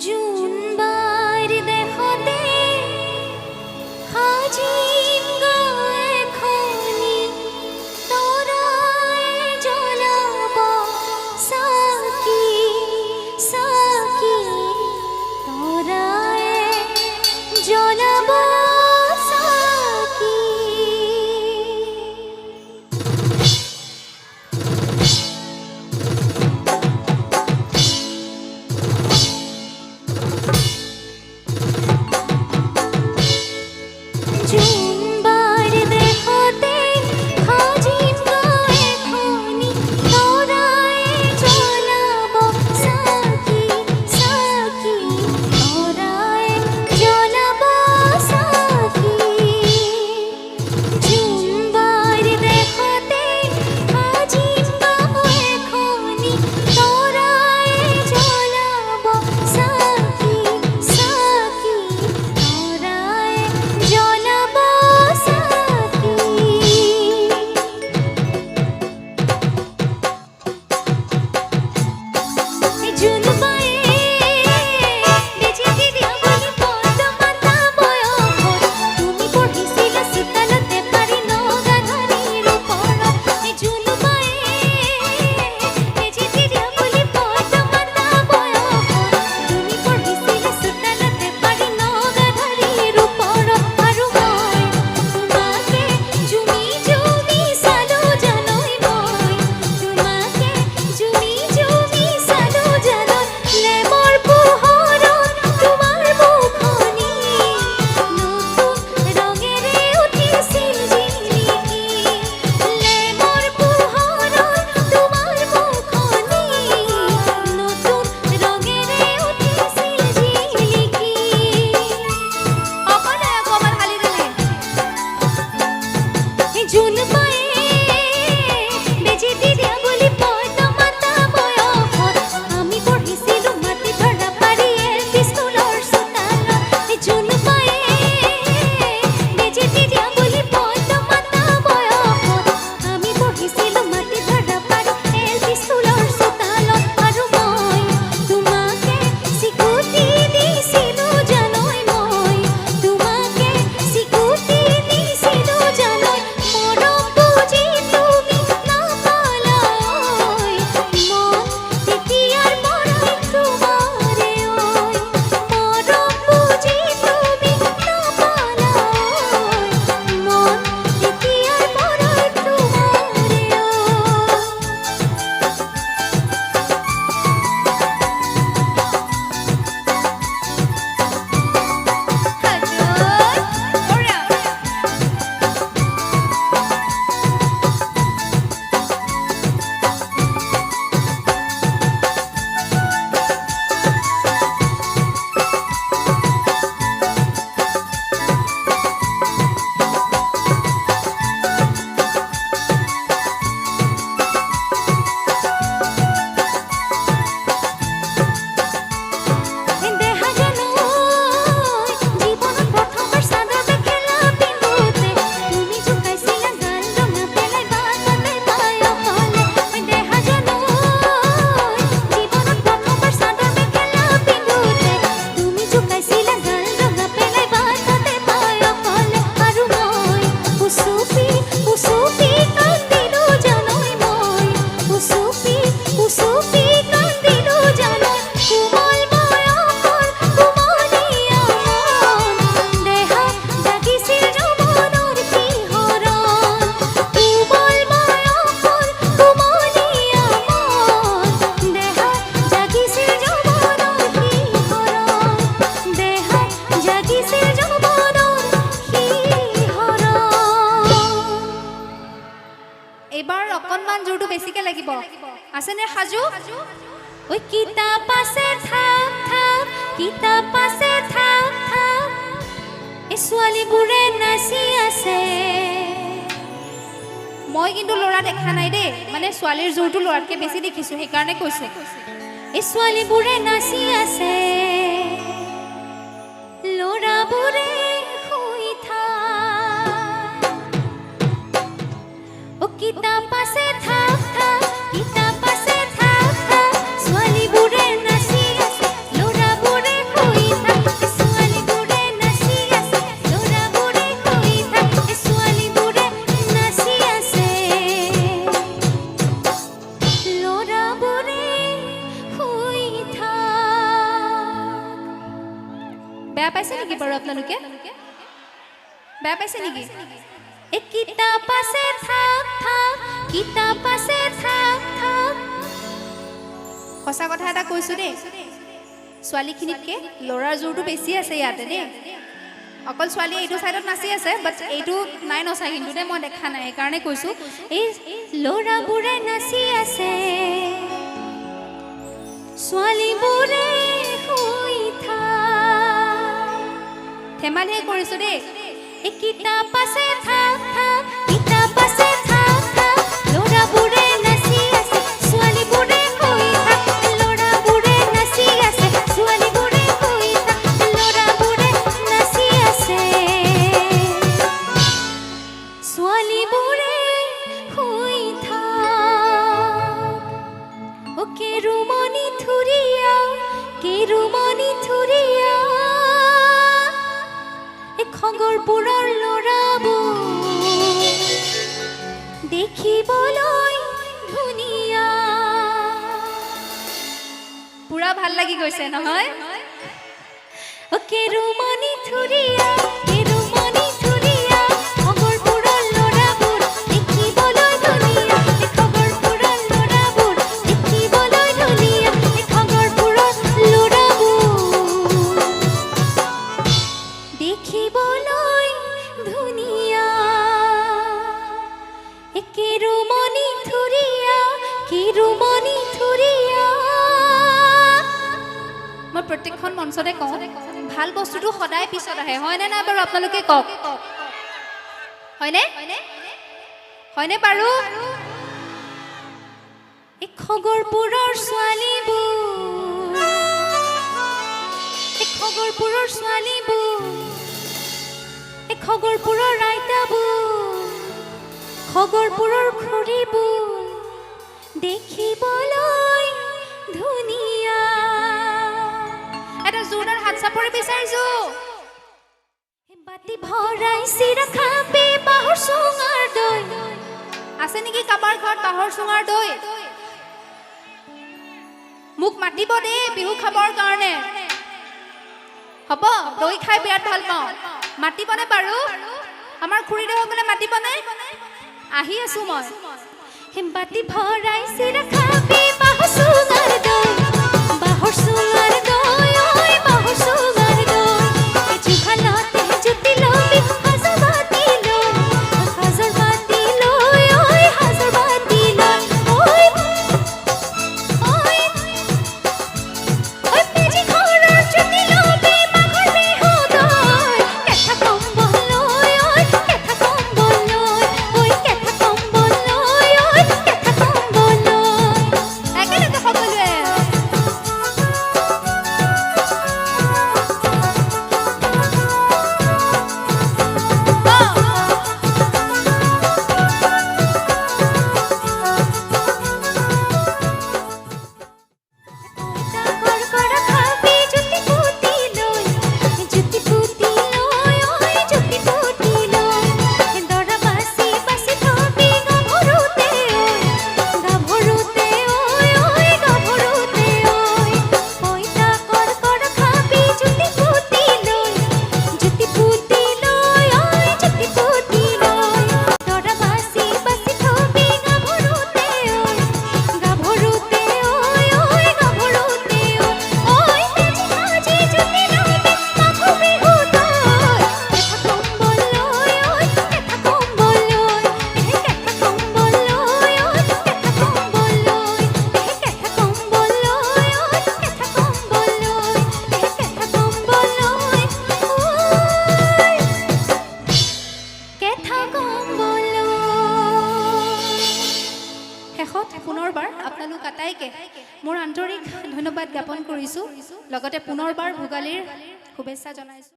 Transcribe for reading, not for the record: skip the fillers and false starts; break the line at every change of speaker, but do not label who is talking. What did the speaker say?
June বাৰ দেশতে সাজিম গাঁৱে খনি তৰাই জ্বলাব চাকি চাকি তৰাই জ্বলাব চাকি।
এবাৰ অকনমান জোৰটো বেছিকে লাগিব আছেনে সাজু
ওই কিতাপ আছে থাক থাক কিতাপ আছে থাক থাক এই ছোৱালীবোৰে নাচি আছে।
মই কিন্তু ল'ৰা দেখা নাই দেই মানে ছোৱালীৰ জোৰটো ল'ৰাতকৈ বেছি দেখিছোঁ সেইকাৰণে কৈছোঁ।
এই ছোৱালীবোৰে নাচি আছে ল'ৰাবোৰে শুই থাক ও কিতাপ আছে থাক থাক কিতাপ আছে থাক থাক ছোৱালীবোৰে নাচি আছে ল'ৰাবোৰে
বেয়া পাইছে নেকি বাৰু আপোনালোকে বেয়া পাইছে নেকি
এই কিতাপ আছে থাক থাক কিতাপ আছে থাক থাক
সঁচা কথা এটা কৈছো দেই ছোৱালীখিনিতকে ল'ৰাৰ জোৰটো বেছি আছে ইয়াতে দেই অকল ছোৱালী এইটো চাইডত নাচি আছে বাট এইটো নাই নচা কিন্তু দেই মই দেখা নাই সেইকাৰণে কৈছো
এই ল'ৰাবোৰে নাচি আছে ছোৱালীবোৰে শুই থাক
ধেমালিহে কৰিছো দেই
এই কিতাপ আছে থাক থাক কিতাপ আছে থাক থাক ল'ৰাবোৰে নাচি আছে ছোৱালীবোৰে শুই থাক ল'ৰাবোৰে নাচি আছে ছোৱালীবোৰে শুই থাক ল'ৰাবোৰে নাচি আছে ছোৱালীবোৰে শুই থাক ও কেৰুমণি থুৰিয়া খগৰপুৰৰ ল'ৰাবোৰ দেখিবলৈ ধুনীয়া
পুৰা ভাল লাগি গৈছে নহয়
ও কেৰুমণি থুৰিয়া খগৰপুৰৰ ল'ৰাবোৰ দেখিবলৈ ধুনীয়া খগৰপুৰৰ ল'ৰাবোৰ দেখিবলৈ ধুনীয়া খগৰপুৰৰ ল'ৰাবোৰ দেখিবলৈ ধুনীয়া কেৰুমণি থুৰিয়া
মই প্ৰত্যেকখন মঞ্চতে কওঁ ভাল বস্তুটো সদায় পিছত আহে হয়নে নাই বাৰু আপোনালোকে কওক হয়নে হয়নে বাৰু
এই খগৰপুৰৰ ছোৱালীবোৰ এই খগৰপুৰৰ আইতাবোৰ খগৰপুৰৰ খুৰীবোৰ দেখিবলৈ ধুনীয়া
এটা জোৰদাৰ হাত চাপৰি বিচাৰিছো
বাতি ভৰাই চিৰা খাবি বাঁহৰ চুঙাৰ দৈ
আছে নেকি কাবাৰ ঘৰত বাঁহৰ চুঙাৰ দৈ মোক মাতিব দেই বিহু খাবৰ কাৰণে হ'ব দৈ খাই বিৰাট ভাল পাওঁ মাতিবনে বাৰু আমাৰ খুৰীদেউসকলে মাতিবনে আহি আছো মই
বাতি ভৰাই চিৰা খাবি বাঁহৰ চুঙাৰ দৈ বাঁহৰ চুঙাৰ দৈ ঐ বাঁহৰ চুঙাৰ দৈ জুহালতে জুতি লবি হাজৰ বাতি লৈ ঐ হাজৰ বাতি লৈ ঐ মেজি ঘৰৰ জুতি লবি মাঘৰ বিহু দৈ কেঁথা কম্বল লৈ ঐ কেঁথা কম্বল লৈ ঐ কেঁথা কম্বল লৈ ঐ কেঁথা কম্বল লৈ
একেলগে সকলোৱে
কড়কড় খাবি জুতি পুতি লৈ ঐ জুতি পুতি লৈ দৰা বাছি বাছি থবি গাভৰুতে ঐ গাভৰুতে ঐ পইতা কড়কড় খাবি জুতি পুতি লৈ ঐ জুতি পুতি লৈ দৰা বাছি বাছি থবি গাভৰুতে ঐ গাভৰুতে ঐ মেজি সাজি জুতি লবি মাঘৰ বিহু দৈ কেঁথা কম্বল লৈ ঐ কেঁথা কম্বল লৈ কেঁথা কম্বল লৈ ঐ কেঁথা কম্বল লৈ কেঁথা কম্বল লৈ ঐ কেঁথা কম্বল লৈ কেঁথা কম্বল লৈ কেঁথা কম্বল লৈ
শেষত পুনৰবাৰ আপোনালোক আটাইকে মোৰ আন্তৰিক ধন্যবাদ জ্ঞাপন কৰিছো লগতে পুনৰবাৰ ভোগালীৰ শুভেচ্ছা জনাইছো